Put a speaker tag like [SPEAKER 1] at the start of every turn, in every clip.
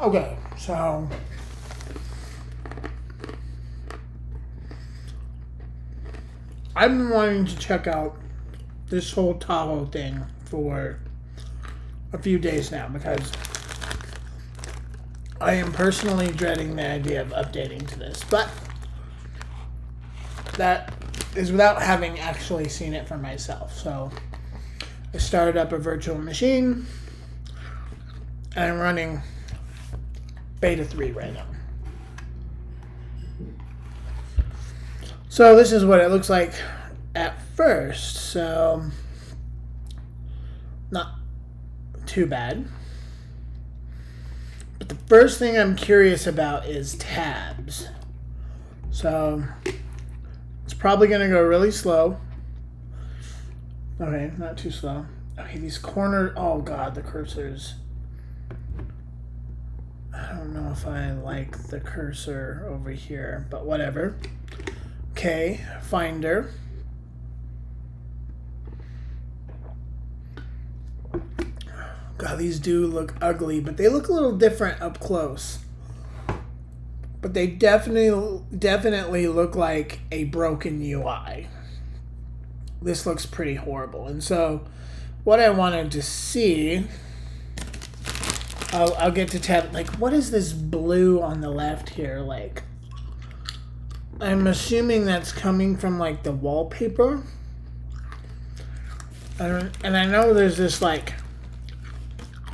[SPEAKER 1] Okay, so I've been wanting to check out this whole Tahoe thing for a few days now because I am personally dreading the idea of updating to this, but that is without having actually seen it for myself. So I started up a virtual machine and I'm running beta 3 right now. So this is what it looks like at first. So not too bad. But the first thing I'm curious about is tabs. So it's probably going to go really slow. Okay, not too slow. Okay, these corners, oh god, the cursors. I don't know if I like the cursor over here, but whatever. Okay, Finder. God, these do look ugly, but they look a little different up close. But they definitely look like a broken UI. This looks pretty horrible. And so what I wanted to see, I'll get to tab, like, what is this blue on the left here? Like, I'm assuming that's coming from like the wallpaper. And I know there's this like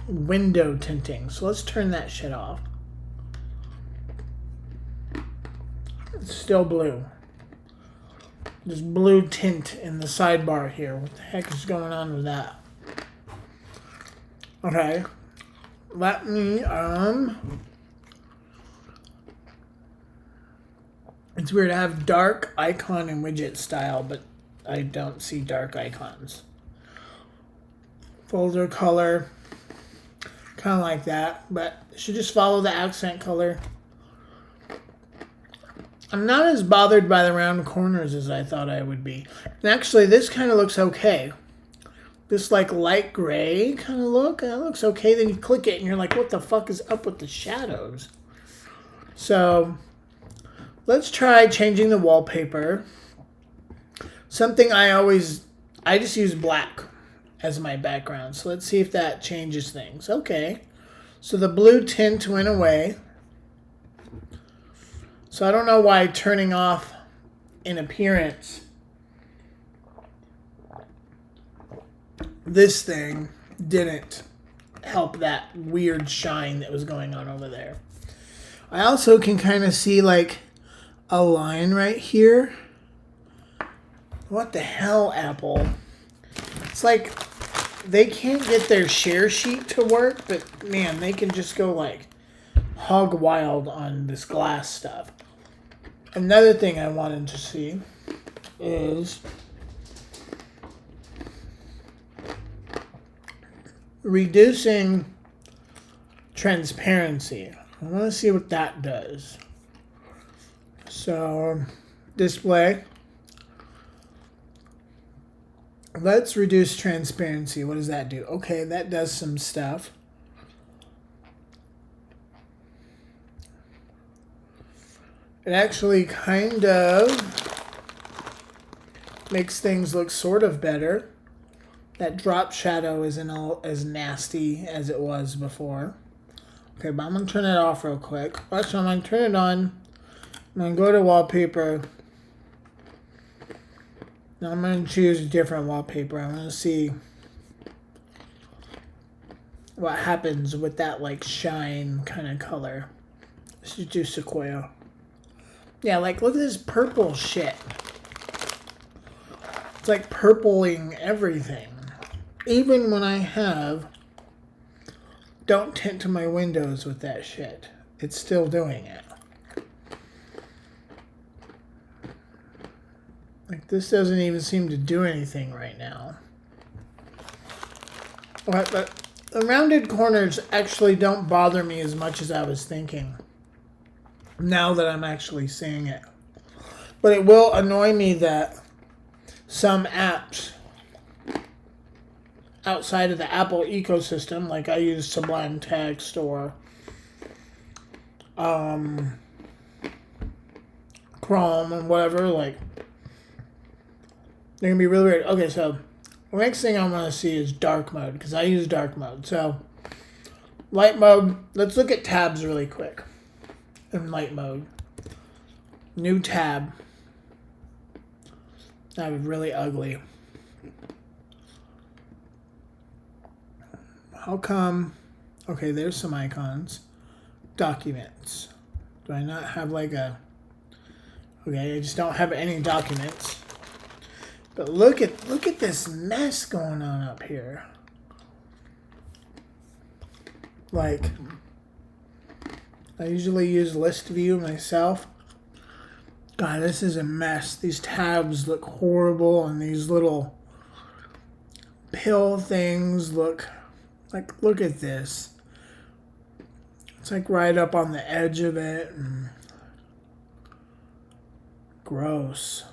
[SPEAKER 1] window tinting. So let's turn that shit off. It's still blue. There's blue tint in the sidebar here. What the heck is going on with that? Okay. Let me, it's weird. I have dark icon and widget style, but I don't see dark icons. Folder color. Kind of like that, but it should just follow the accent color. I'm not as bothered by the round corners as I thought I would be. And actually, this kind of looks okay. This like light gray kind of look, that looks okay. Then you click it and you're like, what the fuck is up with the shadows? So let's try changing the wallpaper. Something I just use black as my background. So let's see if that changes things. Okay. So the blue tint went away. So I don't know why turning off in appearance this thing didn't help that weird shine that was going on over there. I also can kind of see like a line right here. What the hell, Apple? It's like they can't get their share sheet to work, but man, they can just go like hog wild on this glass stuff. Another thing I wanted to see is reducing transparency. I want to see what that does. So, display. Let's reduce transparency. What does that do? Okay, that does some stuff. It actually kind of makes things look sort of better. That drop shadow isn't all as nasty as it was before. Okay, but I'm going to turn it off real quick. Actually, I'm going to turn it on. I'm going to go to wallpaper. Now I'm going to choose a different wallpaper. I'm going to see what happens with that like shine kind of color. Let's just do Sequoia. Yeah, like look at this purple shit. It's like purpling everything. Even when I have don't tint to my windows with that shit, it's still doing it. Like this doesn't even seem to do anything right now. But the rounded corners actually don't bother me as much as I was thinking. Now that I'm actually seeing it. But it will annoy me that some apps outside of the Apple ecosystem, like I use Sublime Text or Chrome and whatever, like, they're gonna be really weird. Okay, so the next thing I want to see is dark mode, because I use dark mode. So light mode, let's look at tabs really quick. In light mode, new tab. That would be really ugly. How come? Okay, there's some icons. Documents. Do I not have like a... Okay, I just don't have any documents. But look at this mess going on up here. Like, I usually use list view myself. God, this is a mess. These tabs look horrible, and these little pill things look like, look at this. It's like right up on the edge of it. And gross.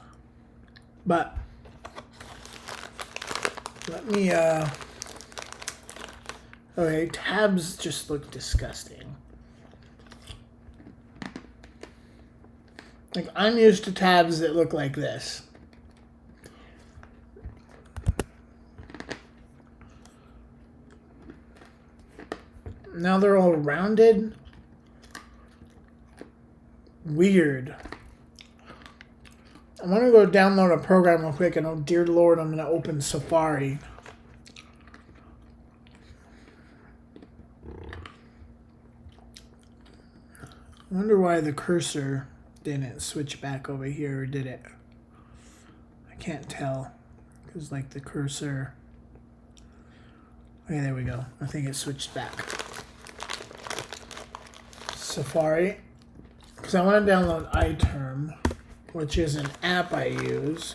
[SPEAKER 1] But let me okay, tabs just look disgusting. Like, I'm used to tabs that look like this. Now they're all rounded. Weird. I want to go download a program real quick, and oh dear Lord, I'm going to open Safari. I wonder why the cursor didn't switch back over here, or did it? I can't tell, because like the cursor... Okay, there we go. I think it switched back. Safari. Because I want to download iTerm, which is an app I use.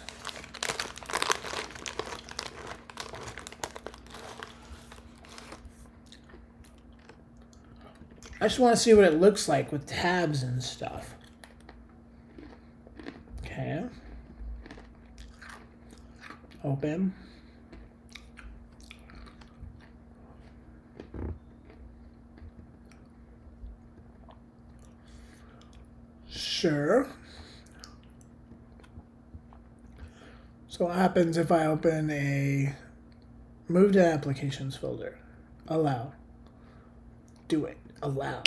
[SPEAKER 1] I just want to see what it looks like with tabs and stuff. Okay. Open. Sure. So what happens if I open a move to applications folder? Allow. Do it. Allow.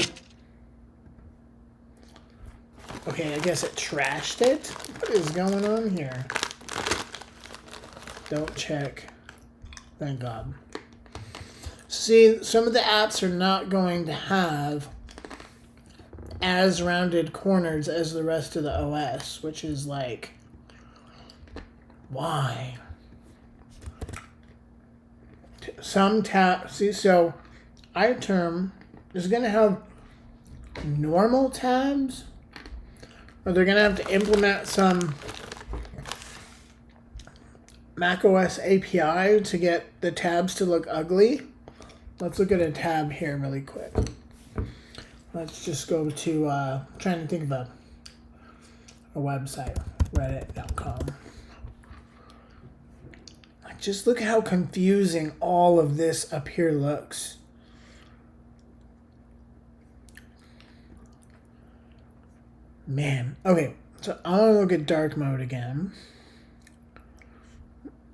[SPEAKER 1] Okay, I guess it trashed it. What is going on here? Don't check. Thank God. See, some of the apps are not going to have as rounded corners as the rest of the OS, which is like, why? Some tabs, see, so iTerm is going to have normal tabs, or they're going to have to implement some macOS API to get the tabs to look ugly. Let's look at a tab here really quick. Let's just go to, trying to think of a website, reddit.com. Like, just look how confusing all of this up here looks. Man. Okay, so I want to look at dark mode again.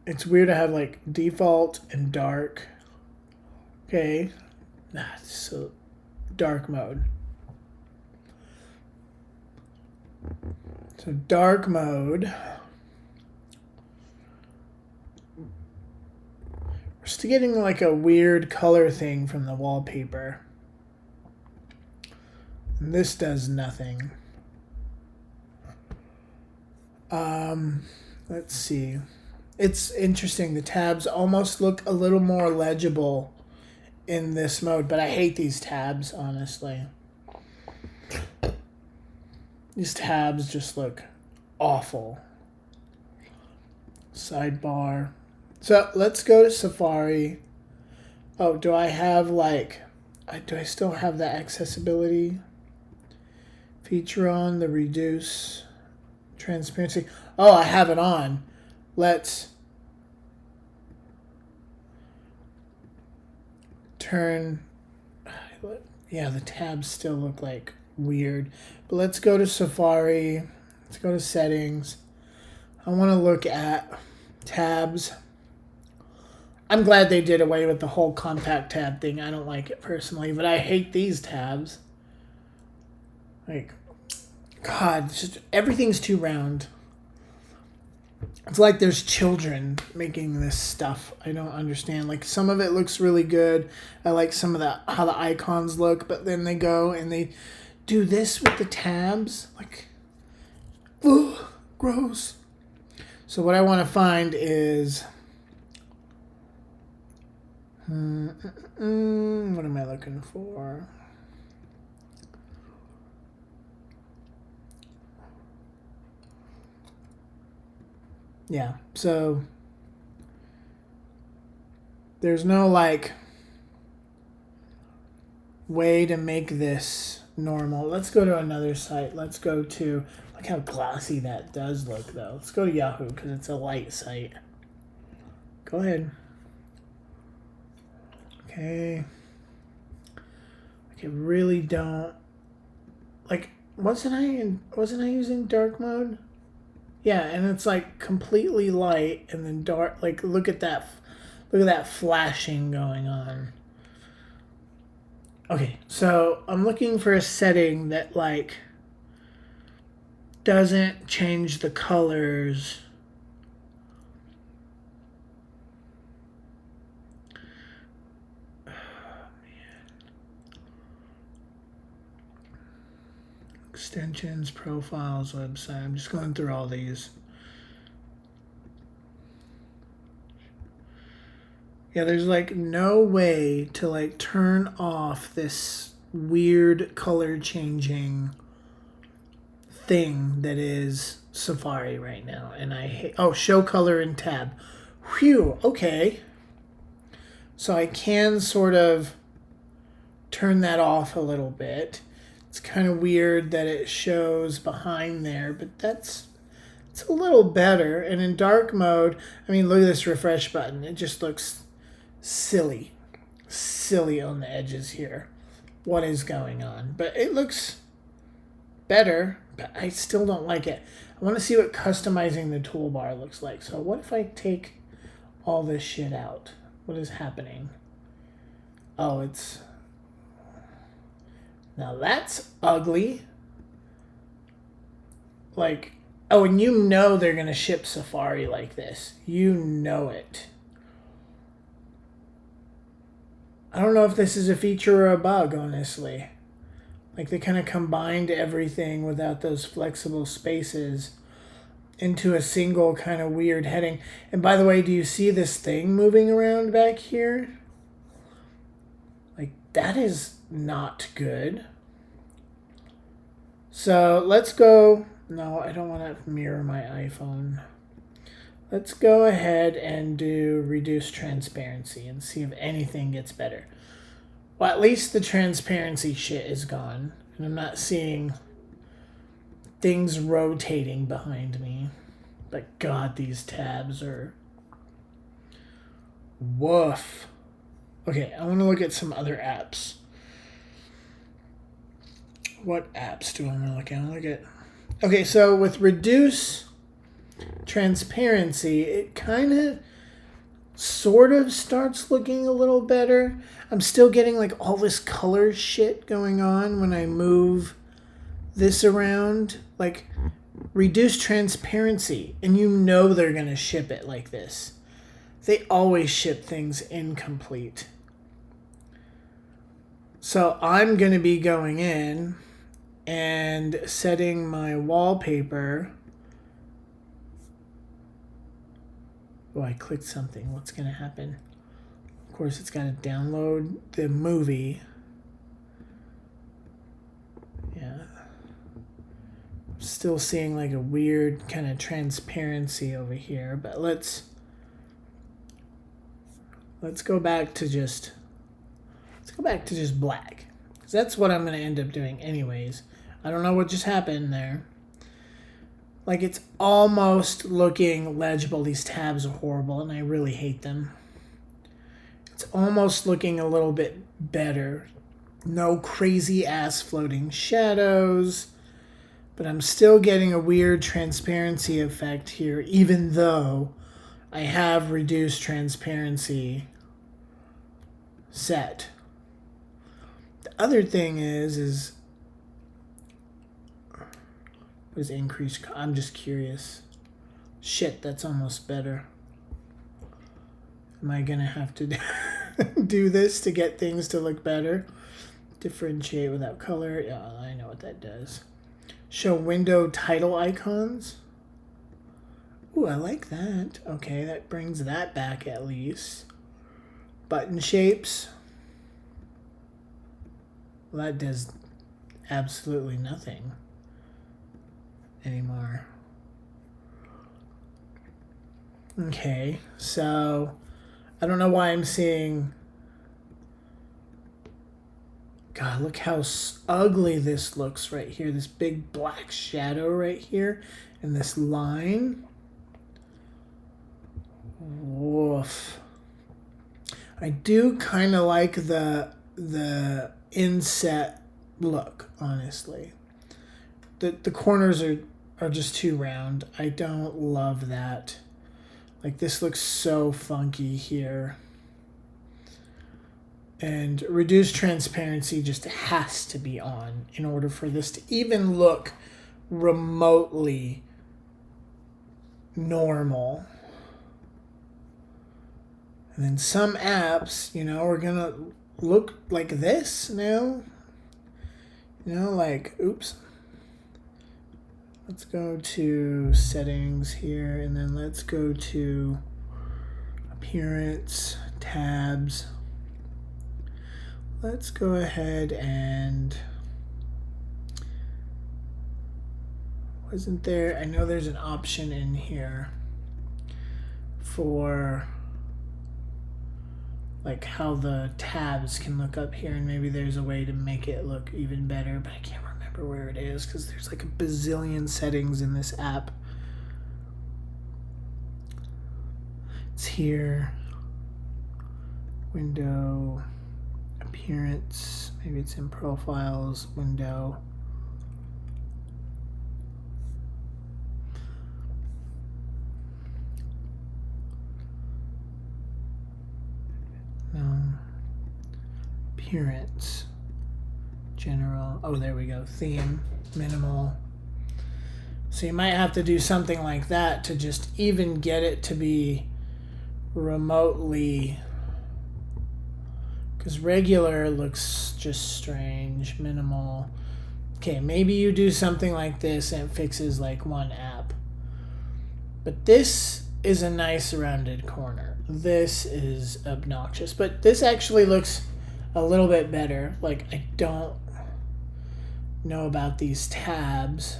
[SPEAKER 1] It's weird to have like default and dark. Okay. So dark mode. So dark mode. We're still getting like a weird color thing from the wallpaper. And this does nothing. Let's see. It's interesting. The tabs almost look a little more legible in this mode, but I hate these tabs, honestly. These tabs just look awful. Sidebar. So let's go to Safari. Oh, do I have like, do I still have the accessibility feature on, the reduce transparency? Oh, I have it on. Let's turn, yeah, the tabs still look like weird. But let's go to Safari. Let's go to settings. I want to look at tabs. I'm glad they did away with the whole compact tab thing. I don't like it personally, but I hate these tabs. Like, God, it's just, everything's too round. It's like there's children making this stuff. I don't understand. Like, some of it looks really good. I like some of the how the icons look, but then they go and they do this with the tabs. Like, ugh, gross. So what I want to find is... what am I looking for? Yeah, so there's no like way to make this normal. Let's go to another site. Let's go to, look how glossy that does look though. Let's go to Yahoo because it's a light site. Go ahead. Okay. I really don't like. Wasn't I using dark mode? Yeah, and it's like completely light and then dark. Like, look at that flashing going on. Okay, so I'm looking for a setting that like doesn't change the colors. Extensions, profiles, website. I'm just going through all these. Yeah, there's like no way to like turn off this weird color changing thing that is Safari right now. And I hate, oh, show color in tab. Whew, okay. So I can sort of turn that off a little bit. It's kind of weird that it shows behind there, but it's a little better. And in dark mode, I mean, look at this refresh button. It just looks silly on the edges here. What is going on? But it looks better, but I still don't like it. I want to see what customizing the toolbar looks like. So what if I take all this shit out? What is happening? Oh, it's... Now that's ugly. Like, oh, and you know they're going to ship Safari like this. You know it. I don't know if this is a feature or a bug, honestly. Like, they kind of combined everything without those flexible spaces into a single kind of weird heading. And by the way, do you see this thing moving around back here? Like, that is not good. So let's go. No, I don't want to mirror my iPhone. Let's go ahead and do reduce transparency and see if anything gets better. Well, at least the transparency shit is gone. And I'm not seeing things rotating behind me. But God, these tabs are... woof. Okay, I want to look at some other apps. What apps do I want to look at? Okay, so with reduce transparency, it kind of sort of starts looking a little better. I'm still getting like all this color shit going on when I move this around. Like, reduce transparency, and you know they're going to ship it like this. They always ship things incomplete. So I'm going to be going in and setting my wallpaper. Oh, I clicked something. What's going to happen? Of course, it's got to download the movie. Yeah. I'm still seeing like a weird kind of transparency over here, but let's go back to just black. 'Cause that's what I'm going to end up doing anyways. I don't know what just happened there. Like, it's almost looking legible. These tabs are horrible, and I really hate them. It's almost looking a little bit better. No crazy ass floating shadows. But I'm still getting a weird transparency effect here, even though I have reduced transparency set. The other thing is what is increased? I'm just curious. Shit, that's almost better. Am I gonna have to do this to get things to look better? Differentiate without color. Yeah, I know what that does. Show window title icons. Ooh, I like that. Okay, that brings that back at least. Button shapes. Well, that does absolutely nothing anymore. Okay, so I don't know why I'm seeing... God, look how ugly this looks right here. This big black shadow right here. And this line. Woof. I do kind of like the inset look, honestly. The corners are just too round. I don't love that. Like, this looks so funky here. And reduced transparency just has to be on in order for this to even look remotely normal. And then some apps, you know, are gonna look like this now. You know, like, oops. Let's go to settings here, and then let's go to appearance, tabs. Let's go ahead and, wasn't there, I know there's an option in here for like how the tabs can look up here, and maybe there's a way to make it look even better, but I can't remember where it is because there's like a bazillion settings in this app. It's here, window, appearance, maybe it's in profiles, window. No. Appearance, general, oh there we go, theme, minimal. So you might have to do something like that to just even get it to be remotely, because regular looks just strange. Minimal. Okay, maybe you do something like this and it fixes like one app. But this is a nice rounded corner. This is obnoxious. But this actually looks a little bit better. Like, I don't know about these tabs.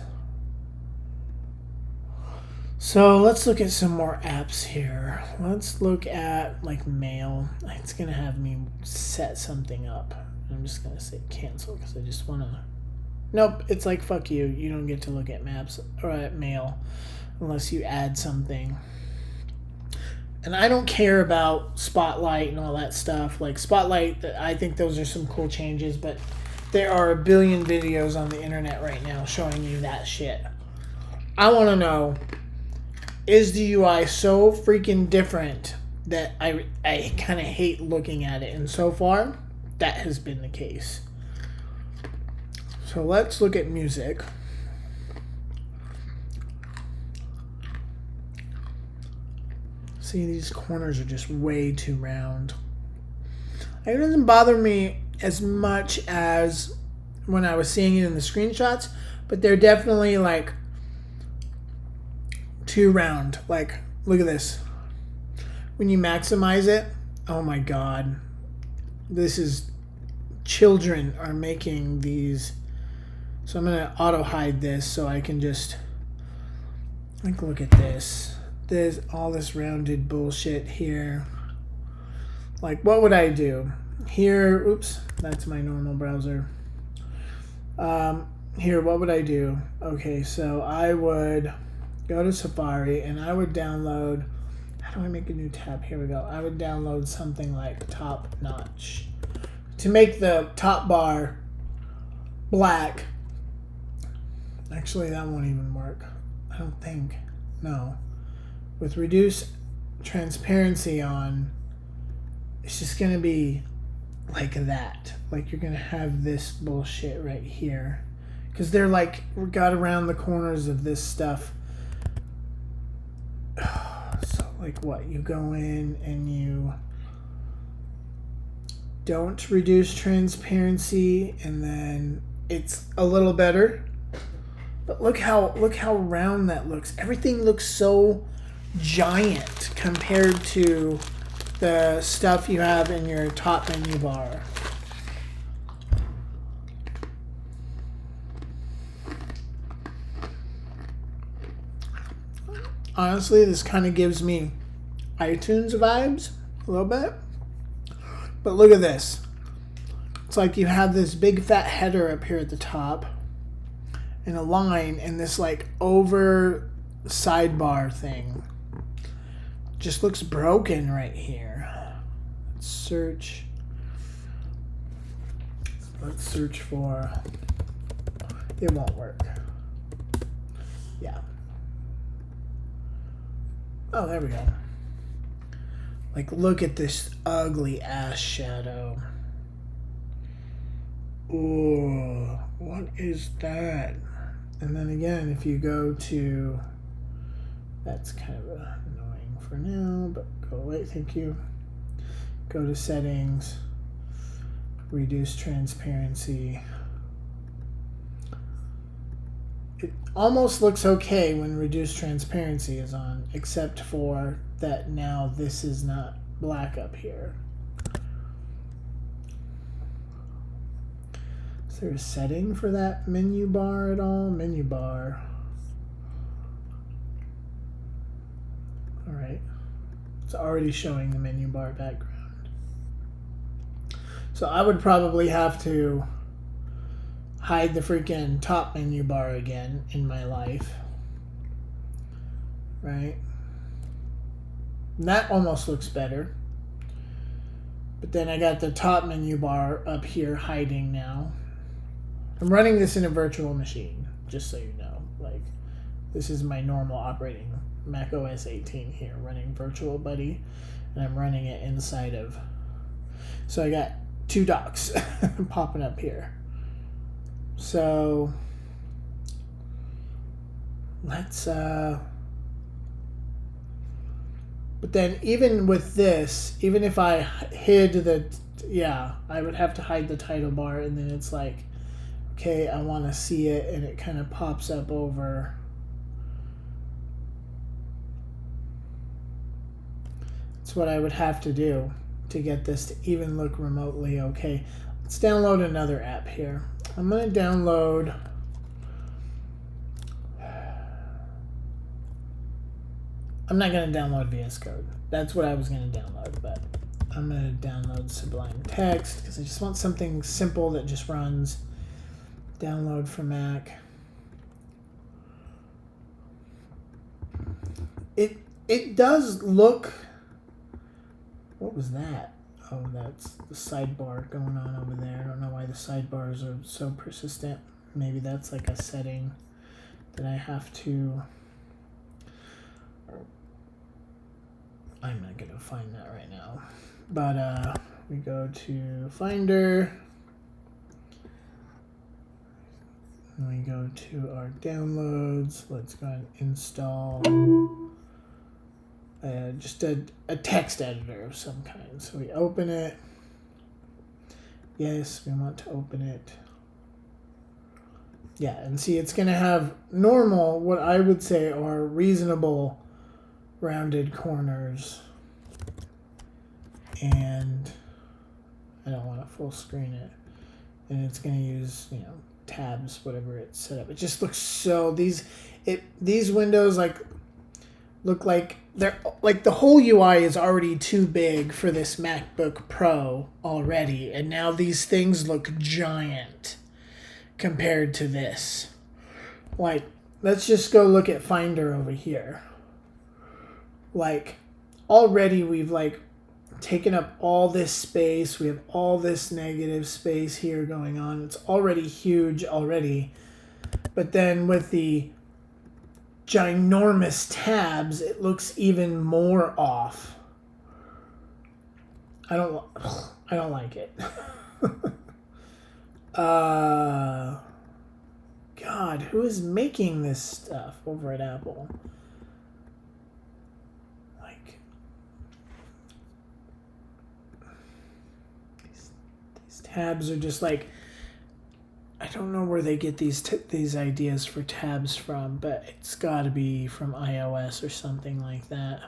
[SPEAKER 1] So let's look at some more apps here. Let's look at like mail. It's gonna have me set something up. I'm just gonna say cancel because I just wanna. Nope, it's like fuck you. You don't get to look at maps or at mail unless you add something. And I don't care about Spotlight and all that stuff. Like Spotlight, I think those are some cool changes, but there are a billion videos on the internet right now showing you that shit. I want to know, is the UI so freaking different that I kind of hate looking at it? And so far, that has been the case. So let's look at music. See, these corners are just way too round. It doesn't bother me as much as when I was seeing it in the screenshots, but they're definitely like too round. Like, look at this. When you maximize it, oh my god. This is, children are making these. So I'm gonna auto hide this so I can just, like, look at this. There's all this rounded bullshit here. Like, what would I do? Here, oops, that's my normal browser. Here, what would I do? Okay, so I would go to Safari and I would download, how do I make a new tab? Here we go. I would download something like Top Notch. to make the top bar black. Actually, that won't even work. I don't think. No. With reduced transparency on, it's just going to be like that. Like you're going to have this bullshit right here. Because they're like, got around the corners of this stuff. So like what? You go in and you don't reduce transparency, and then it's a little better. But look how round that looks. Everything looks so giant compared to the stuff you have in your top menu bar. Honestly, this kind of gives me iTunes vibes a little bit. But look at this. It's like you have this big fat header up here at the top and a line and this like over sidebar thing. Just looks broken right here. Let's search. Let's search for. It won't work. Yeah. Oh, there we go. Like, look at this ugly ass shadow. Ooh, what is that? And then again, if you go to, that's kind of annoying for now, but go away, thank you. Go to settings, reduce transparency. It almost looks okay when reduced transparency is on, except for that now this is not black up here. Is there a setting for that menu bar at all? Menu bar. All right. It's already showing the menu bar background. So I would probably have to hide the freaking top menu bar again in my life. Right? And that almost looks better. But then I got the top menu bar up here hiding now. I'm running this in a virtual machine, just so you know. Like, this is my normal operating macOS 18 here, running Virtual Buddy, and I'm running it inside of. So I got two docks popping up here. So let's but then even with this, even if I hid the, yeah, I would have to hide the title bar, and then it's like, okay, I want to see it, and it kind of pops up over. That's what I would have to do to get this to even look remotely okay. Let's download another app here. I'm going to download. I'm not going to download VS Code. That's what I was going to download, but I'm going to download Sublime Text because I just want something simple that just runs. Download for Mac. It does look. What was that? Oh, that's the sidebar going on over there. I don't know why the sidebars are so persistent. Maybe that's like a setting that I have to. I'm not going to find that right now. But we go to Finder. And we go to our downloads. Let's go and install just a text editor of some kind. So we open it. Yes, we want to open it. Yeah, and see, it's going to have normal, what I would say are reasonable rounded corners. And I don't want to full screen it. And it's going to use, you know, tabs, whatever it's set up. It just looks so, these windows like look like they're like the whole UI is already too big for this MacBook Pro already, and now these things look giant compared to this. Like, let's just go look at Finder over here. Like, already we've like taking up all this space. We have all this negative space here going on. It's already huge already. But then with the ginormous tabs, it looks even more off. I don't like it. God, who is making this stuff over at Apple? Like, these tabs are just like, I don't know where they get these ideas for tabs from, but it's got to be from iOS or something like that.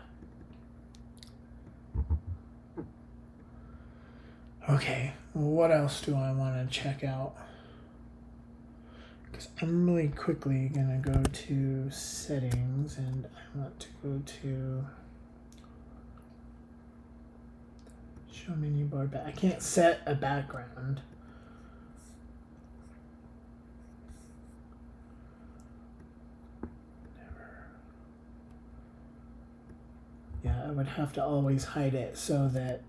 [SPEAKER 1] Okay, what else do I want to check out? Because I'm really quickly going to go to settings, and I want to go to show menu bar back. I can't set a background. Yeah, I would have to always hide it so that,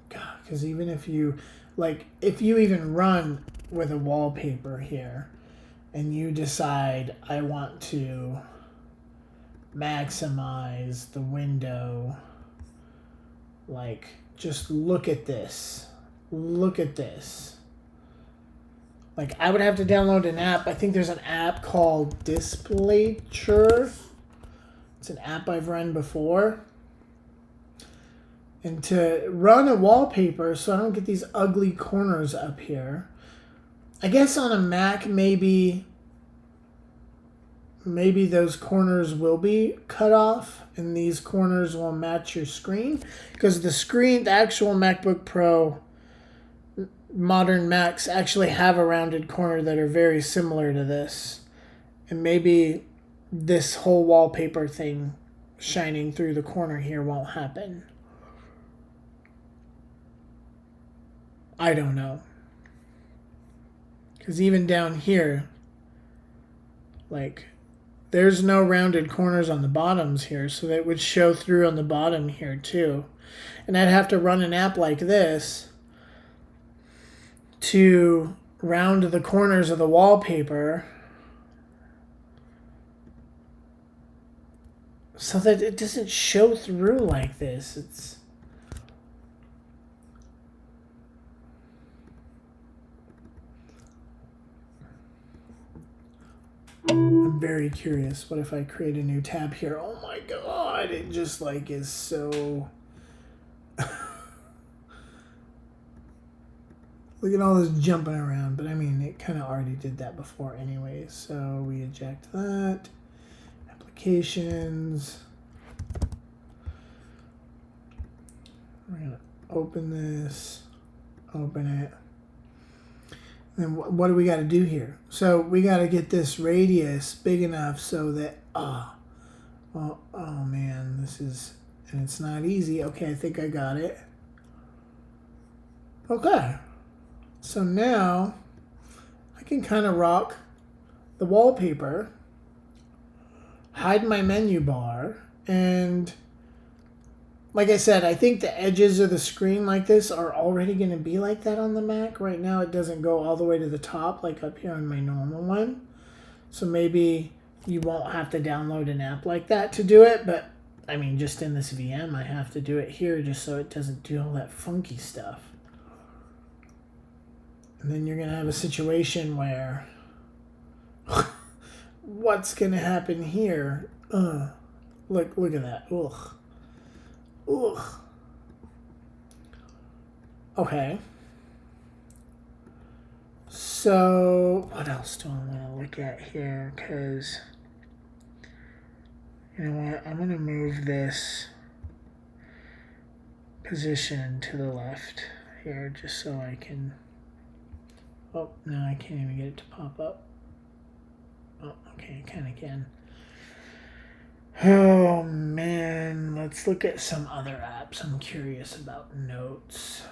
[SPEAKER 1] God, because even if you, like, if you even run with a wallpaper here and you decide I want to maximize the window, like, just look at this. Look at this. Like, I would have to download an app. I think there's an app called Displayer. It's an app I've run before. And to run a wallpaper so I don't get these ugly corners up here. I guess on a Mac, maybe those corners will be cut off and these corners will match your screen. Because the actual MacBook Pro modern Macs actually have a rounded corner that are very similar to this. And maybe this whole wallpaper thing shining through the corner here won't happen. I don't know. Because even down here, like, there's no rounded corners on the bottoms here, so that would show through on the bottom here too. And I'd have to run an app like this to round the corners of the wallpaper so that it doesn't show through like this. I'm very curious. What if I create a new tab here? Oh my God, it just like is so... Look at all this jumping around, but I mean, it kind of already did that before anyway, so we eject that. Applications. We're going to open this, open it. And what do we got to do here? So we got to get this radius big enough so that, oh man, this is, and it's not easy. Okay, I think I got it. Okay. So now I can kind of rock the wallpaper, hide my menu bar, and like I said, I think the edges of the screen like this are already going to be like that on the Mac. Right now it doesn't go all the way to the top like up here on my normal one. So maybe you won't have to download an app like that to do it, but I mean, just in this VM, I have to do it here just so it doesn't do all that funky stuff. And then you're going to have a situation where what's going to happen here? Look at that. Ugh. Ugh. Okay. So, what else do I want to look at here? Because, you know what? I'm going to move this position to the left here just so I can... Oh, no, I can't even get it to pop up. Oh, okay, I kind of can. Oh, man. Let's look at some other apps. I'm curious about Notes.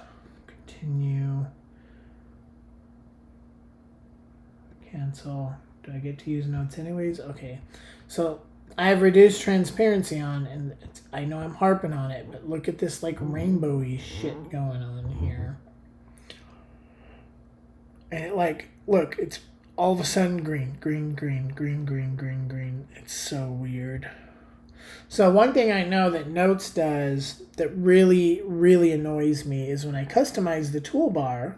[SPEAKER 1] Continue. Cancel. Do I get to use Notes anyways? Okay. So I have reduced transparency on, and I know I'm harping on it, but look at this like rainbowy shit going on here. And it like, look, it's all of a sudden green, green, green, green, green, green, green. It's so weird. So one thing I know that Notes does that really, really annoys me is when I customize the toolbar.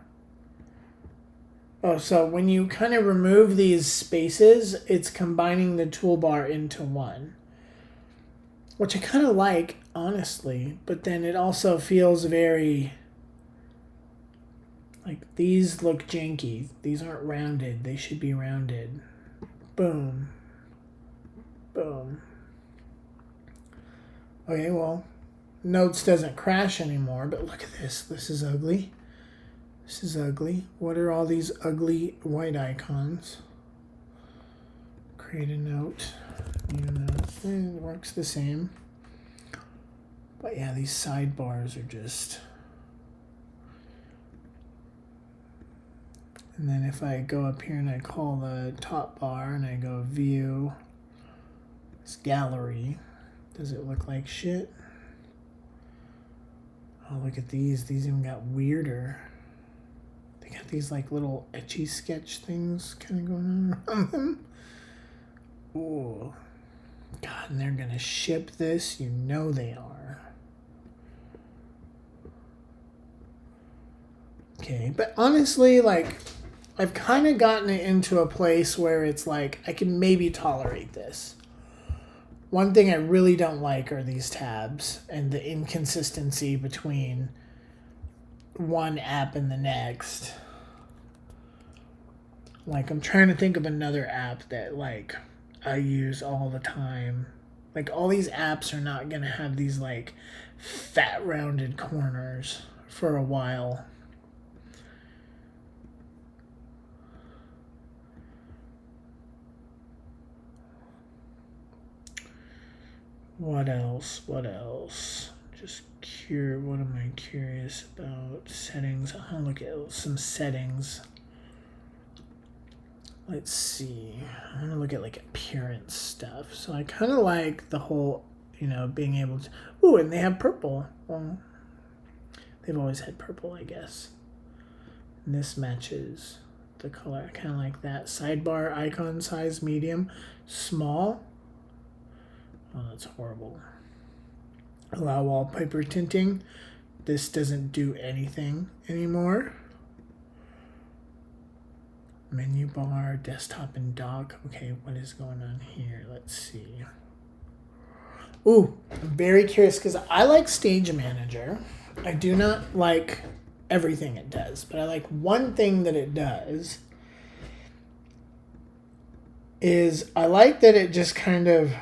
[SPEAKER 1] Oh, so when you kind of remove these spaces, it's combining the toolbar into one. Which I kind of like, honestly, but then it also feels very... like, these look janky. These aren't rounded. They should be rounded. Boom. Boom. Okay, well, Notes doesn't crash anymore, but look at this. This is ugly. This is ugly. What are all these ugly white icons? Create a note. New note. It works the same. But yeah, these sidebars are just... And then if I go up here and I call the top bar and I go view, it's gallery. Does it look like shit? Oh, look at these. These even got weirder. They got these like little etchy sketch things kind of going on around them. Ooh. God, and they're going to ship this. You know they are. Okay, but honestly, like, I've kind of gotten it into a place where it's like, I can maybe tolerate this. One thing I really don't like are these tabs and the inconsistency between one app and the next. Like, I'm trying to think of another app that, like, I use all the time. Like, all these apps are not going to have these, like, fat rounded corners for a while. What else? What else? Just what am I curious about? Settings. I'll look at some settings. Let's see. I'm gonna look at like appearance stuff. So I kind of like the whole, being able to. Ooh, and they have purple. Well, they've always had purple, I guess. And this matches the color. I kind of like that. Sidebar icon size medium, small. Oh, that's horrible. Allow wallpaper tinting. This doesn't do anything anymore. Menu bar, desktop, and dock. Okay, what is going on here? Let's see. Ooh, I'm very curious because I like Stage Manager. I do not like everything it does, but I like one thing that it does is I like that it just kind of...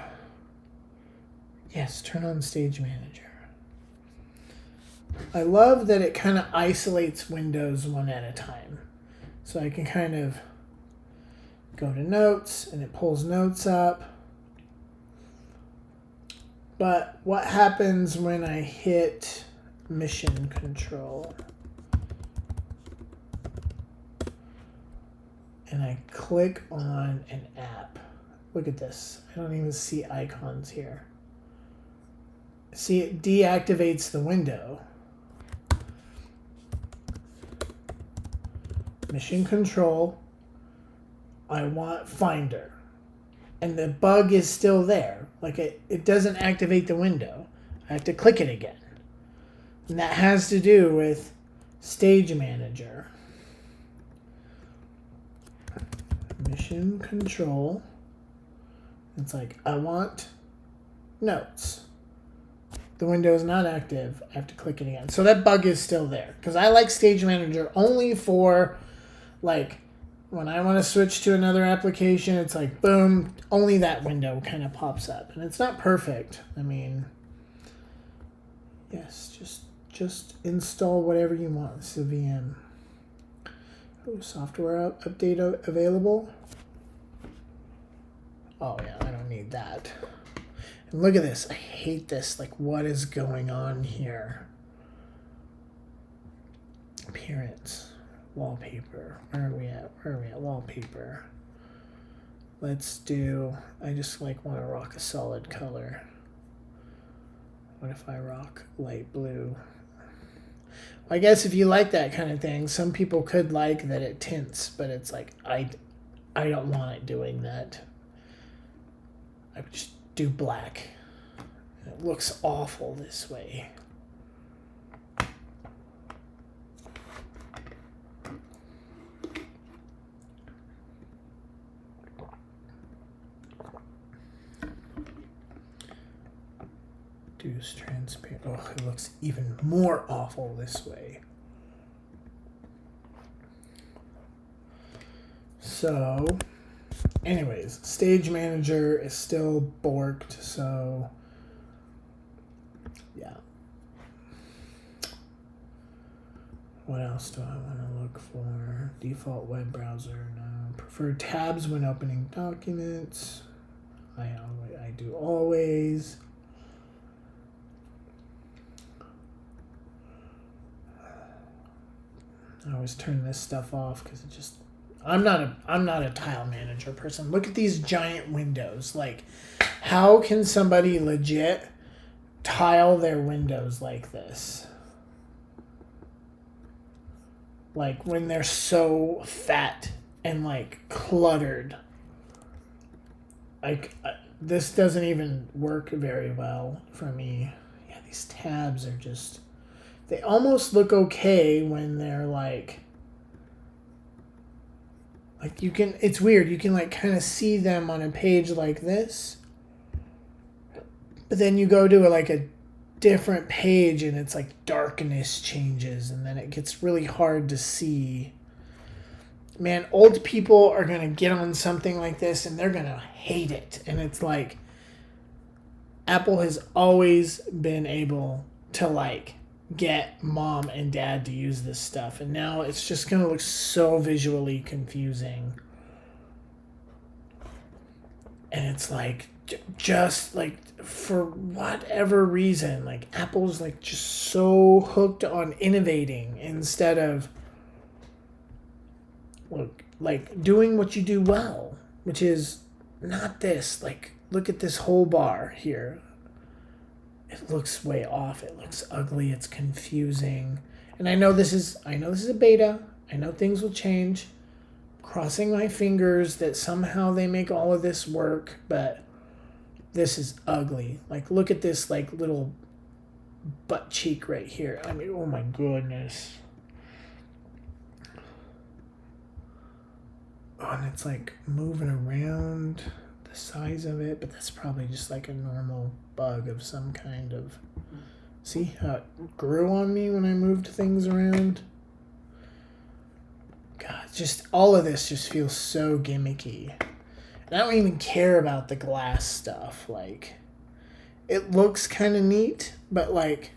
[SPEAKER 1] Yes, turn on Stage Manager. I love that it kind of isolates windows one at a time. So I can kind of go to notes and it pulls notes up. But what happens when I hit mission control? And I click on an app. Look at this. I don't even see icons here. See, it deactivates the window. Mission control. I want Finder. And the bug is still there. Like it doesn't activate the window. I have to click it again. And that has to do with Stage Manager. Mission control. It's like, I want notes. The window is not active. I have to click it again. So that bug is still there. Because I like Stage Manager only for, like, when I want to switch to another application, it's like, boom, only that window kind of pops up. And it's not perfect. I mean, yes, just install whatever you want. It's a VM. Oh, software update available. Oh, yeah, I don't need that. And look at this. I hate this. Like, what is going on here? Appearance. Wallpaper. Where are we at? Wallpaper. Let's do, I just like want to rock a solid color. What if I rock light blue? I guess if you like that kind of thing, some people could like that it tints, but it's like, I don't want it doing that. I would just do black. It looks awful this way. Reduce transparent. Oh, it looks even more awful this way. So, anyways, Stage Manager is still borked, so yeah. What else do I want to look for? Default web browser, no. Prefer tabs when opening documents. I do always. I always turn this stuff off because it just. I'm not a tile manager person. Look at these giant windows. Like, how can somebody legit tile their windows like this? Like when they're so fat and like cluttered. Like this doesn't even work very well for me. Yeah, these tabs are just. They almost look okay when they're like you can, it's weird, you can like kind of see them on a page like this, but then you go to a different page and it's like darkness changes and then it gets really hard to see. Man, old people are gonna get on something like this and they're gonna hate it. And it's like Apple has always been able to like get mom and dad to use this stuff, and now it's just gonna look so visually confusing. And it's like just like for whatever reason, like Apple's like just so hooked on innovating instead of like doing what you do well, which is not this. Like, look at this whole bar here. It looks way off. It looks ugly. It's confusing. And I know this is a beta. I know things will change. I'm crossing my fingers that somehow they make all of this work, but this is ugly. Like, look at this like little butt cheek right here. I mean, oh my goodness. Oh, and it's like moving around the size of it, but that's probably just like a normal bug of some kind of. See how it grew on me when I moved things around? God, just all of this just feels so gimmicky. And I don't even care about the glass stuff. Like, it looks kind of neat, but like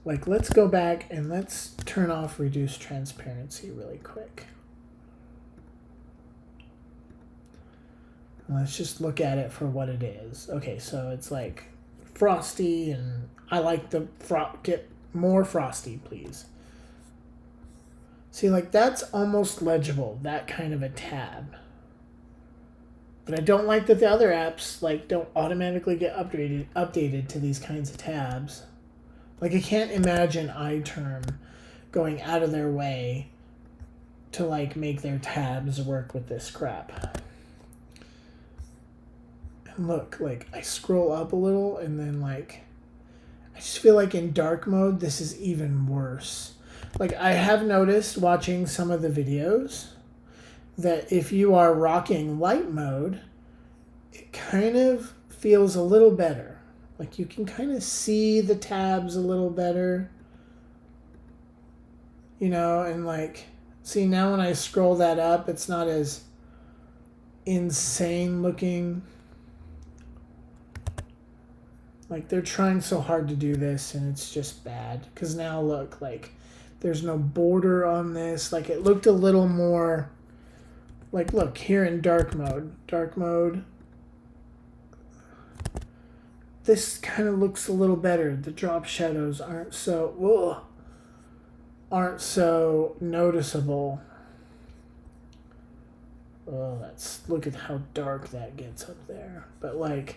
[SPEAKER 1] let's go back and let's turn off reduce transparency really quick. Let's just look at it for what it is. Okay, so it's like frosty, and I like the get more frosty, please. See, like that's almost legible, that kind of a tab. But I don't like that the other apps like don't automatically get updated to these kinds of tabs. Like I can't imagine iTerm going out of their way to like make their tabs work with this crap. Look, like I scroll up a little and then like I just feel like in dark mode this is even worse. Like I have noticed watching some of the videos that if you are rocking light mode, it kind of feels a little better. Like you can kind of see the tabs a little better. You know, and like see now when I scroll that up, it's not as insane looking. Like, they're trying so hard to do this, and it's just bad. Because now, look, like, there's no border on this. Like, it looked a little more... Like, look, here in dark mode. Dark mode. This kind of looks a little better. The drop shadows aren't so... aren't so noticeable. Oh, look at how dark that gets up there. But like,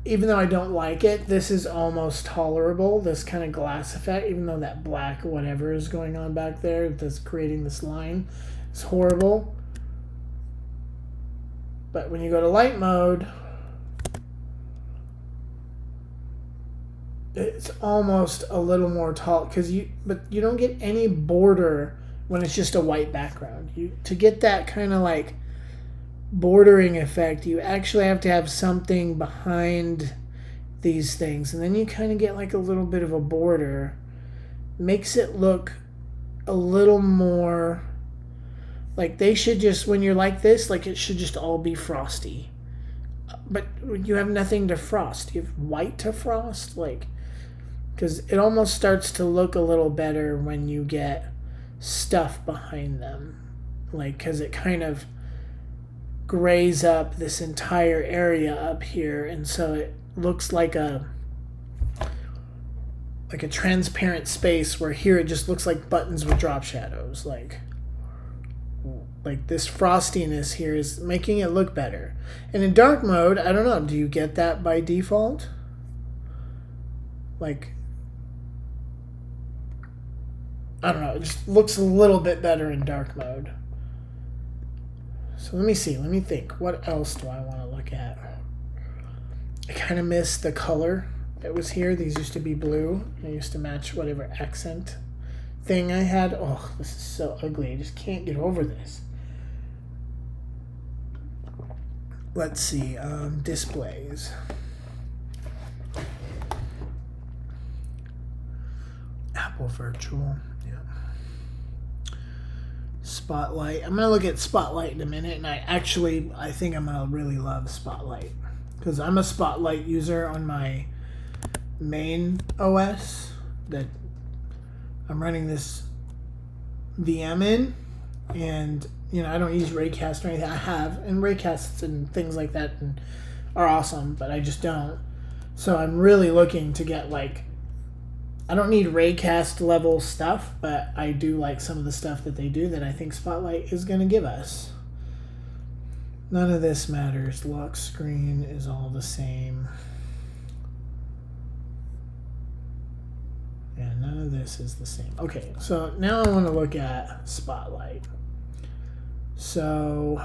[SPEAKER 1] even though I don't like it, this is almost tolerable. This kind of glass effect, even though that black whatever is going on back there, that's creating this line, is horrible. But when you go to light mode, it's almost a little more tall but you don't get any border when it's just a white background. To get that kind of like bordering effect, you actually have to have something behind these things, and then you kind of get like a little bit of a border. Makes it look a little more like they should just, when you're like this, like it should just all be frosty. But you have nothing to frost. You have white to frost, like, because it almost starts to look a little better when you get stuff behind them, like, because it kind of grays up this entire area up here, and so it looks like a transparent space, where here it just looks like buttons with drop shadows. Like this frostiness here is making it look better. And in dark mode, I don't know, do you get that by default? Like, I don't know, it just looks a little bit better in dark mode. So let me see, let me think. What else do I want to look at? I kind of miss the color that was here. These used to be blue. They used to match whatever accent thing I had. Oh, this is so ugly. I just can't get over this. Let's see, displays. Apple Virtual. Spotlight. I'm going to look at Spotlight in a minute, and I think I'm going to really love Spotlight, because I'm a Spotlight user on my main OS that I'm running this VM in, and I don't use Raycast or anything. I have, and Raycasts and things like that are awesome, but I just don't. So I'm really looking to get, like, I don't need Raycast level stuff, but I do like some of the stuff that they do that I think Spotlight is going to give us. None of this matters. Lock screen is all the same. Yeah, none of this is the same. Okay, so now I want to look at Spotlight. So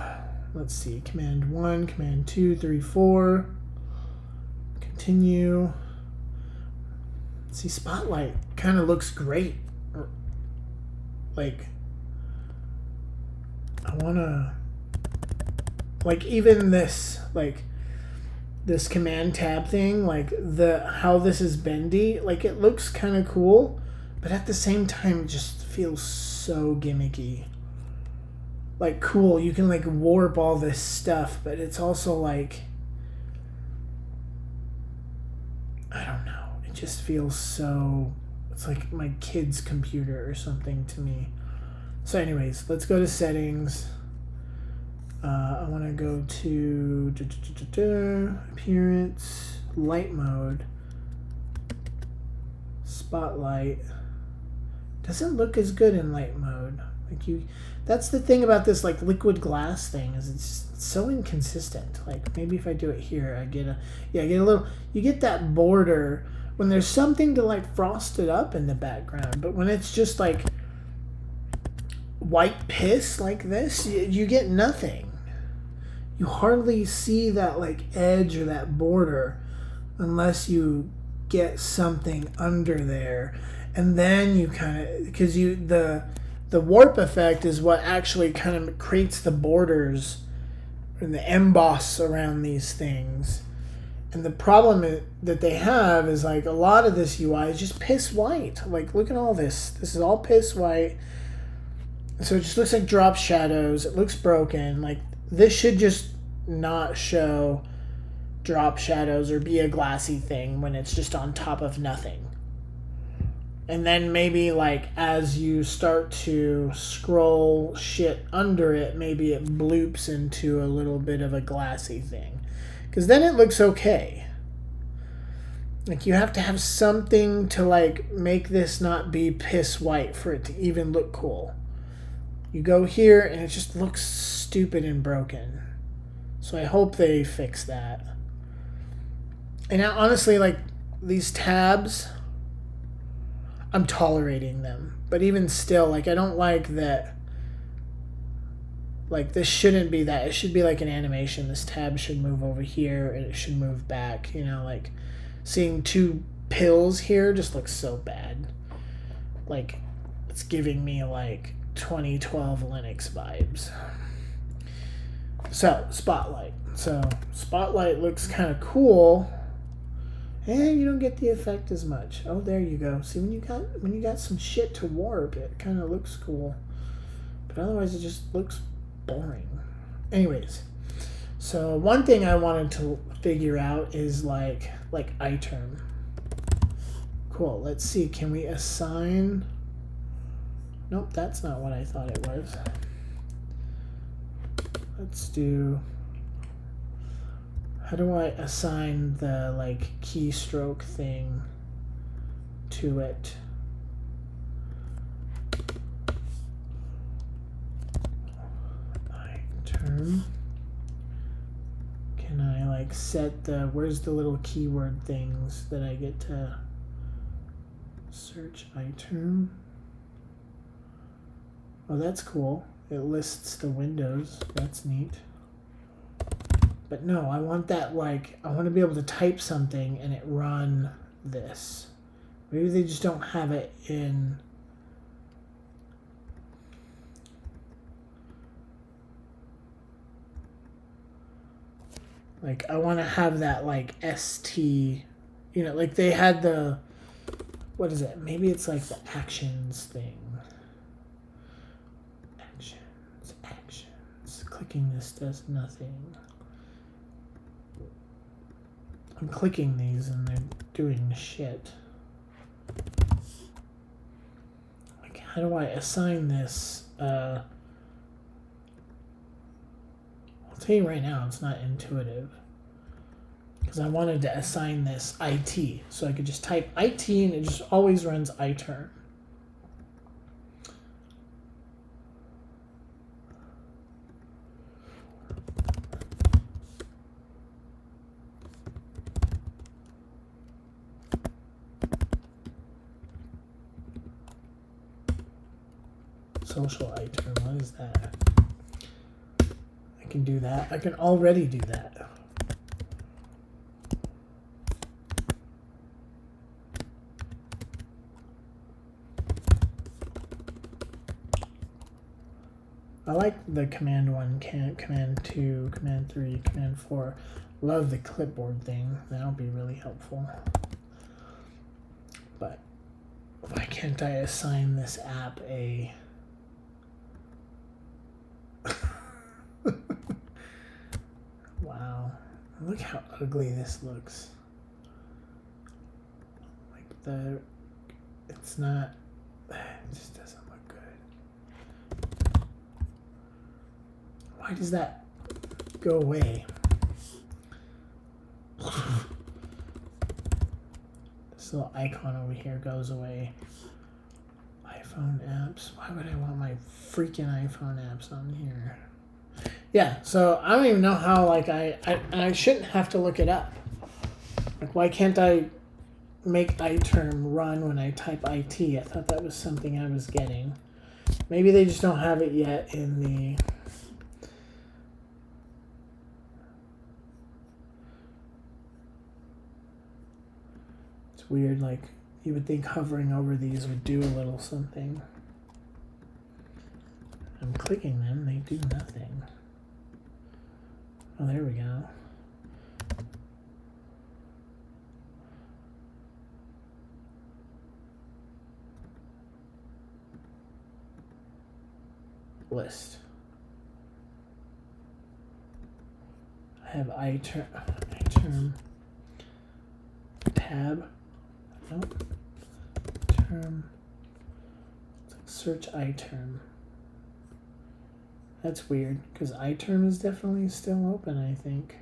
[SPEAKER 1] let's see. Command 1, Command 2, 3, 4. Continue. See, Spotlight kind of looks great. Like, I want to, like, even this, like, this command tab thing, like, how this is bendy, like, it looks kind of cool, but at the same time, it just feels so gimmicky. Like, cool, you can, like, warp all this stuff, but it's also, like, I don't know. It just feels so, it's like my kid's computer or something to me. So anyways, let's go to settings. I want to go to appearance, light mode, spotlight. Doesn't look as good in light mode. That's the thing about this, like, liquid glass thing, is it's so inconsistent. Like, maybe if I do it here, I get a little, you get that border when there's something to, like, frost it up in the background, but when it's just like white piss like this, you get nothing. You hardly see that, like, edge or that border unless you get something under there, and then you kind of, because the warp effect is what actually kind of creates the borders and the emboss around these things. And the problem that they have is, like, a lot of this UI is just piss white. Like, look at all this. This is all piss white. So it just looks like drop shadows. It looks broken. Like, this should just not show drop shadows or be a glassy thing when it's just on top of nothing. And then maybe, like, as you start to scroll shit under it, maybe it bloops into a little bit of a glassy thing. Because then it looks okay. Like, you have to have something to, like, make this not be piss white for it to even look cool. You go here and it just looks stupid and broken. So I hope they fix that. And now, honestly, like these tabs, I'm tolerating them. But even still, like I don't like that. Like this shouldn't be that. It should be like an animation. This tab should move over here and it should move back. You know, like seeing two pills here just looks so bad. Like it's giving me like 2012 Linux vibes. So Spotlight. So Spotlight looks kind of cool. And you don't get the effect as much. Oh, there you go. See, when you got some shit to warp, it kind of looks cool. But otherwise, it just looks boring. Anyways, so one thing I wanted to figure out is like iTerm. Cool. Let's see. Can we assign? Nope, that's not what I thought it was. Let's do. How do I assign the like keystroke thing to it? iTerm. Can I like set the, where's the little keyword things that I get to search iTerm? Oh, that's cool. It lists the windows. That's neat. But no, I want that like, I want to be able to type something and it run this. Maybe they just don't have it in. Like, I want to have that like ST, you know, like they had the, what is it? Maybe it's like the actions thing. Actions. Clicking this does nothing. I'm clicking these and they're doing shit. Like, how do I assign this? I'll tell you right now, it's not intuitive. Because I wanted to assign this IT. So I could just type IT and it just always runs iTerm. Social iTerm, what is that? I can do that. I can already do that. I like the command 1, command 2, command 3, command 4. Love the clipboard thing. That'll be really helpful. But why can't I assign this app a... Wow. Look how ugly this looks. Like it's not, it just doesn't look good. Why does that go away? This little icon over here goes away. iPhone apps. Why would I want my freaking iPhone apps on here? Yeah, so I don't even know how, like, I shouldn't have to look it up. Like, why can't I make iTerm run when I type IT? I thought that was something I was getting. Maybe they just don't have it yet in the... It's weird, like, you would think hovering over these would do a little something. I'm clicking them, they do nothing. Oh, there we go. List. I have iTerm tab. Nope. Term. Search iTerm. That's weird, because iTerm is definitely still open, I think.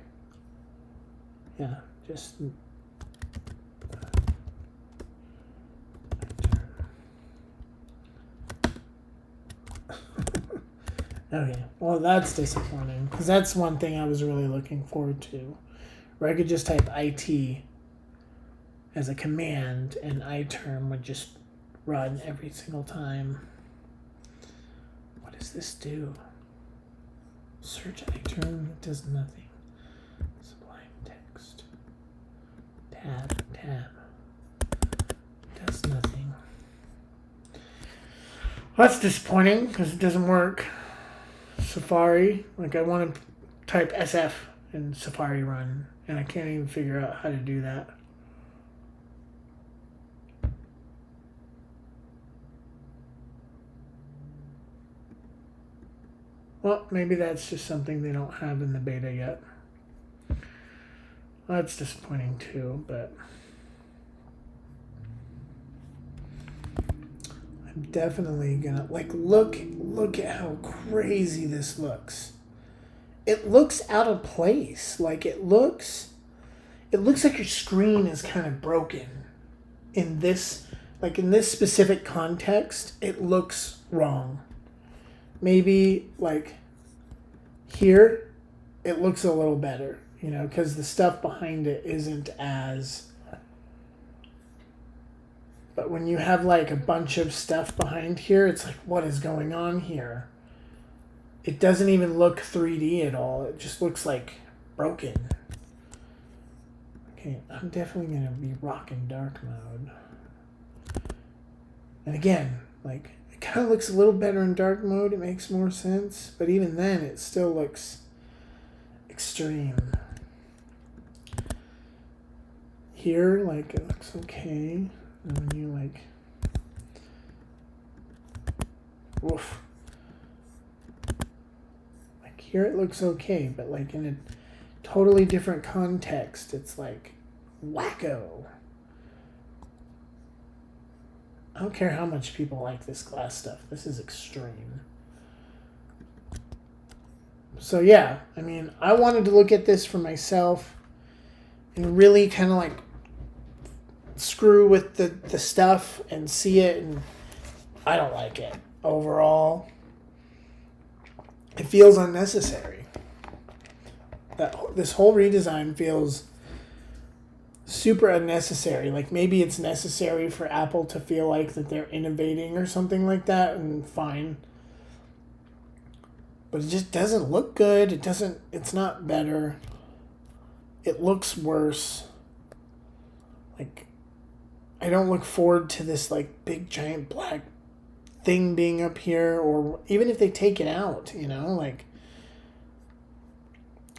[SPEAKER 1] Yeah, just... Okay, well that's disappointing because that's one thing I was really looking forward to, where I could just type IT as a command and iTerm would just run every single time. What does this do? Search iTerm, it does nothing. Sublime text. Tab. Does nothing. Well, that's disappointing because it doesn't work. Safari, like I want to type SF in Safari run, and I can't even figure out how to do that. Well, maybe that's just something they don't have in the beta yet. Well, that's disappointing too, but I'm definitely gonna look at how crazy this looks. It looks out of place. Like it looks like your screen is kind of broken in this specific context. It looks wrong. Maybe like here it looks a little better, because the stuff behind it isn't as. But when you have like a bunch of stuff behind here, it's like, what is going on here? It doesn't even look 3D at all. It just looks like broken. Okay, I'm definitely going to be rocking dark mode. And again, like, it kind of looks a little better in dark mode. It makes more sense. But even then, it still looks extreme. Here, like, it looks okay. And when you, like... Woof. Like, here it looks okay. But, like, in a totally different context, it's, like, wacko. I don't care how much people like this glass stuff. This is extreme. So yeah, I mean, I wanted to look at this for myself and really kind of like screw with the stuff and see it, and I don't like it overall. It feels unnecessary. This whole redesign feels super unnecessary. Like maybe it's necessary for Apple to feel like that they're innovating or something like that, and fine. But it just doesn't look good. It's not better. It looks worse. Like, I don't look forward to this like big giant black thing being up here, or even if they take it out, like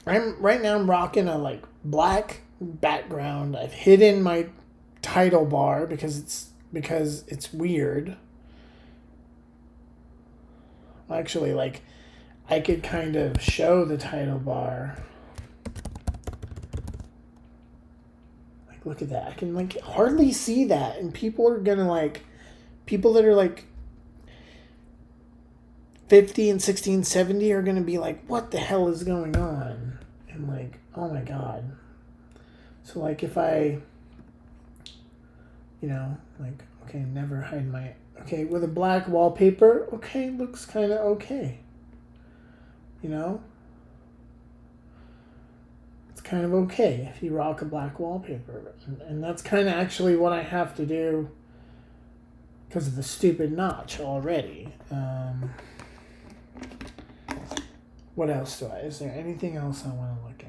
[SPEAKER 1] I'm rocking a like black background. I've hidden my title bar because it's weird. Actually, like I could kind of show the title bar. Like look at that. I can like hardly see that, and people that are like 50 and 16, 70 are gonna be like, what the hell is going on? And like, oh my god. So like if I, like, okay, never hide my, okay, with a black wallpaper, okay, looks kind of okay. It's kind of okay if you rock a black wallpaper. And that's kind of actually what I have to do because of the stupid notch already. What else is there anything else I want to look at?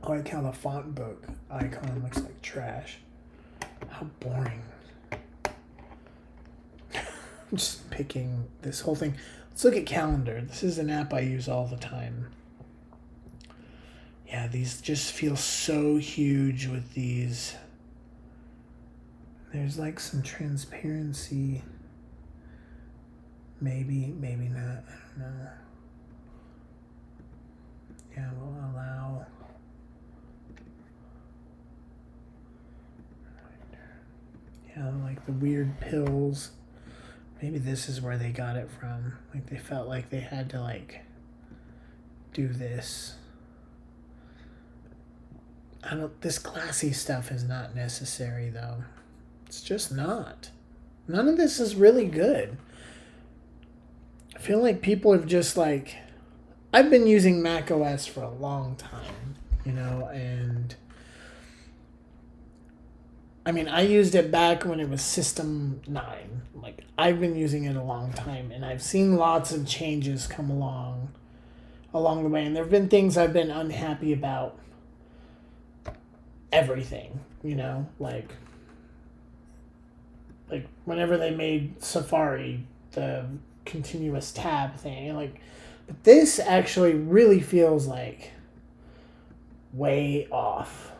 [SPEAKER 1] I like how the font book icon looks like trash. How boring. I'm just picking this whole thing. Let's look at calendar. This is an app I use all the time. Yeah, these just feel so huge with these. There's like some transparency. Maybe not. I don't know. Yeah, we'll allow. Yeah, like the weird pills. Maybe this is where they got it from. Like they felt like they had to like do this. This classy stuff is not necessary though. It's just not. None of this is really good. feel like people have just like, I've been using macOS for a long time, you know, and I mean, I used it back when it was System 9. Like, I've been using it a long time, and I've seen lots of changes come along the way, and there have been things I've been unhappy about. Everything, you know, like whenever they made Safari the continuous tab thing, like, but this actually really feels like way off.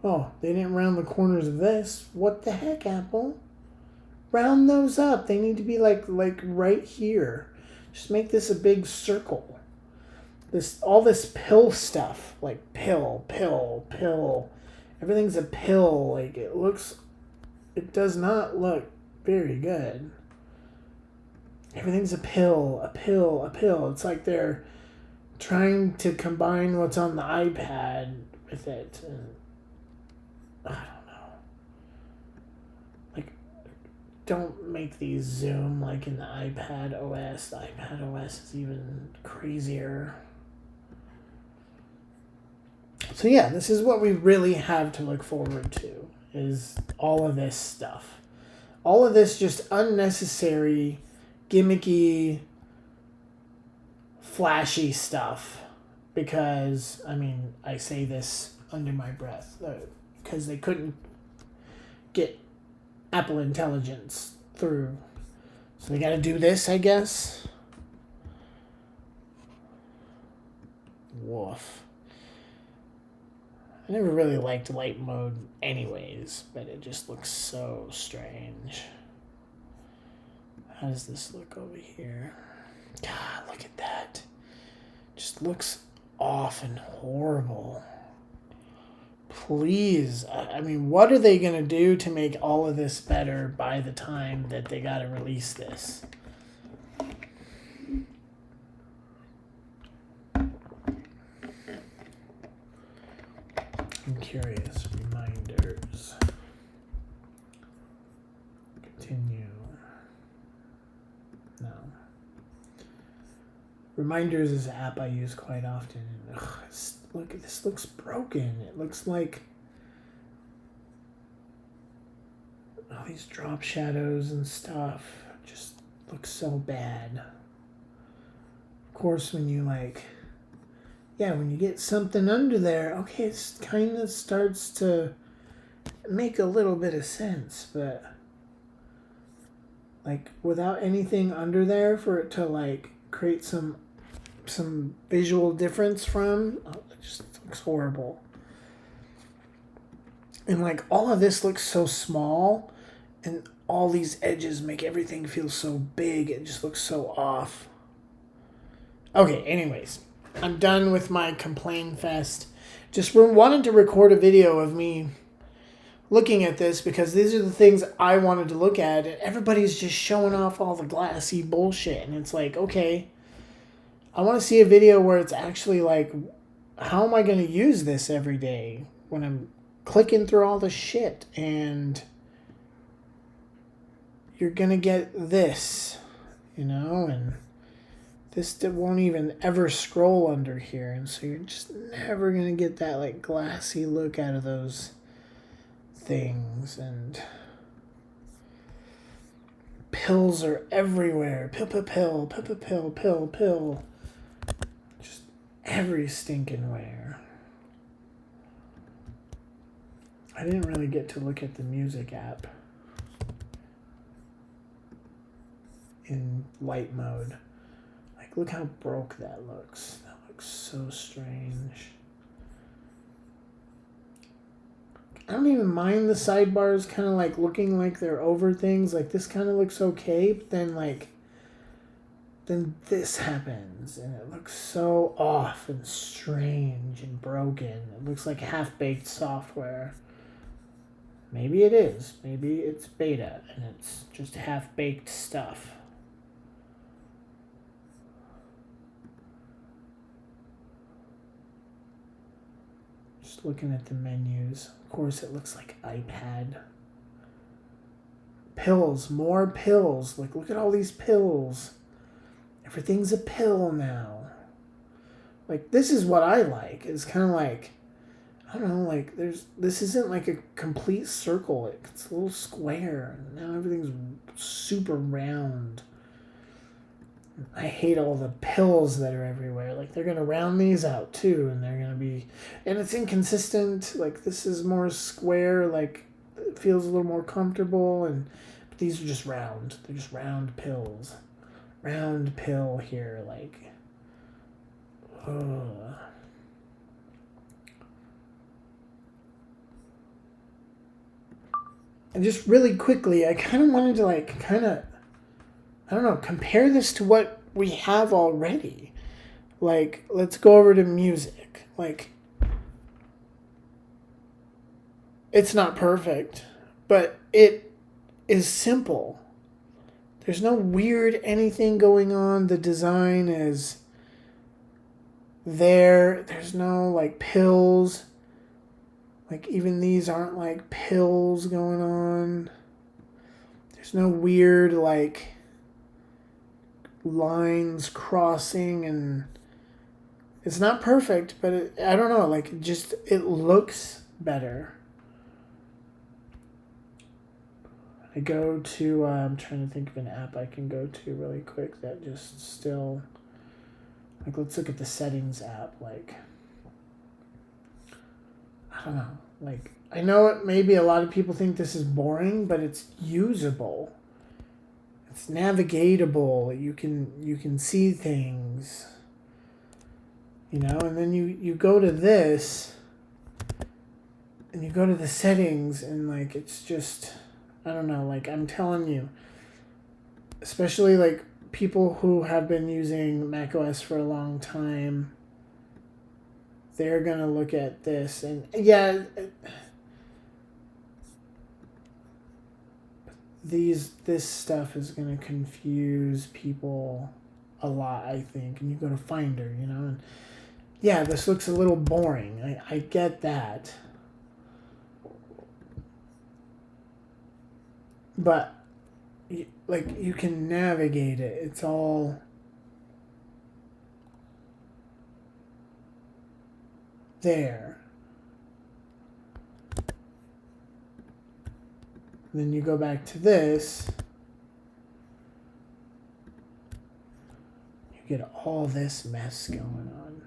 [SPEAKER 1] Oh, they didn't round the corners of this. What the heck, Apple? Round those up. They need to be like right here. Just make this a big circle. All this pill stuff, like pill. Everything's a pill. Like it does not look very good. Everything's a pill. It's like they're trying to combine what's on the iPad with it. And I don't know. Like, don't make these zoom like in the iPad OS. The iPad OS is even crazier. So yeah, this is what we really have to look forward to, is all of this stuff. All of this just unnecessary, gimmicky, flashy stuff. Because, I mean, I say this under my breath. Because they couldn't get Apple Intelligence through. So they gotta do this, I guess. Woof. I never really liked light mode anyways, but it just looks so strange. How does this look over here? God, look at that. Just looks off and horrible. Please, I mean, what are they going to do to make all of this better by the time that they got to release this? I'm curious. Reminders. Continue. No. Reminders is an app I use quite often. Ugh, look, this looks broken. It looks like all these drop shadows and stuff just look so bad. Of course, when you when you get something under there, okay, it kind of starts to make a little bit of sense, but like without anything under there for it to like create some visual difference from, it just looks horrible. And like all of this looks so small, and all these edges make everything feel so big. It just looks so off. Okay, anyways, I'm done with my complain fest. Just wanted to record a video of me looking at this because these are the things I wanted to look at, and everybody's just showing off all the glassy bullshit, and it's like, okay, I want to see a video where it's actually like, how am I going to use this every day when I'm clicking through all the shit? And you're going to get this, you know, and this won't even ever scroll under here. And so you're just never going to get that like glassy look out of those things. And pills are everywhere. Pill. Just every stinking where. I didn't really get to look at the music app in light mode. Like, look how broke that looks. That looks so strange. I don't even mind the sidebars kind of like looking like they're over things. Like, this kind of looks okay, but then this happens and it looks so off and strange and broken. It looks like half-baked software. Maybe it is. Maybe it's beta and it's just half-baked stuff. Just Just looking at the menus. Of course, it looks like iPad. Pills, more pills. Like, look at all these pills. Everything's a pill now. Like, this is what I like. It's kind of like, I don't know, like, this isn't like a complete circle. It's a little square. Now everything's super round. I hate all the pills that are everywhere. Like, they're going to round these out, too, and they're going to be... And it's inconsistent. Like, this is more square. Like, it feels a little more comfortable. But these are just round. They're just round pills. Round pill here, like... Ugh. And just really quickly, I kind of wanted to, like, I don't know, compare this to what we have already. Like, let's go over to music. Like, it's not perfect, but it is simple. There's no weird anything going on. The design is there. There's no, like, pills. Like, even these aren't, like, pills going on. There's no weird, like, lines crossing, and it's not perfect, but I don't know, like, it looks better. I go to, I'm trying to think of an app I can go to really quick that just still, like, let's look at the settings app. Like, I don't know, like, I know maybe a lot of people think this is boring, but it's usable. It's navigatable. You can see things, you know, and then you go to this and you go to the settings, and, like, it's just, I don't know, like, I'm telling you, especially, like, people who have been using macOS for a long time, they're going to look at this, and yeah, this stuff is going to confuse people a lot, I think. And you go to Finder, you know, and yeah, this looks a little boring. I get that. But, like, you can navigate it. It's all there. Then you go back to this. You get all this mess going on.